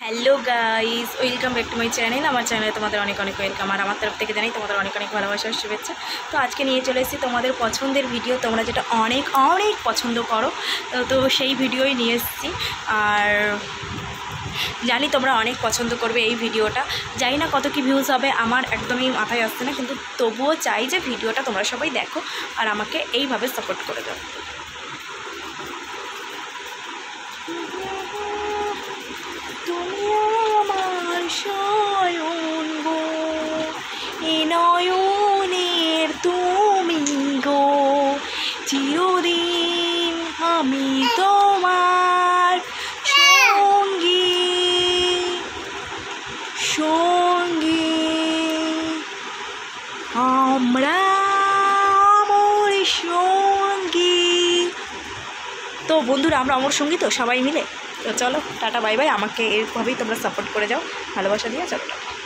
Hello guys, welcome back to my channel. আমার চ্যানেলে তোমাদের অনেক অনেক ওয়েলকাম। আর আমার তরফ থেকে জানাই তোমাদের অনেক অনেক ভালোবাসার শুভেচ্ছা। তো আজকে নিয়ে চলে এসেছি তোমাদের পছন্দের ভিডিও, তোমরা যেটা অনেক অনেক পছন্দ করো, তো সেই ভিডিওই নিয়ে এসেছি। আর জানি তোমরা অনেক পছন্দ করবে এই ভিডিওটা। জানি না কত কী ভিউজ হবে, আমার একদমই মাথায় আসছে না, কিন্তু তবুও চাই যে ভিডিওটা তোমরা সবাই দেখো আর আমাকে এইভাবে সাপোর্ট করে দাও। তুমি আমার শয়ন গো, এ নয়নের তুমি গো, চিরদিন আমি তোমার সঙ্গী সঙ্গী, আমরা অমর সঙ্গী। তো বন্ধুরা, আমরা অমর সঙ্গী তো সবাই মিলে। তো চলো টাটা বাই বাই। আমাকে এরভাবেই তোমরা সাপোর্ট করে যাও, ভালোবাসা দিয়ে। চলো টাটা।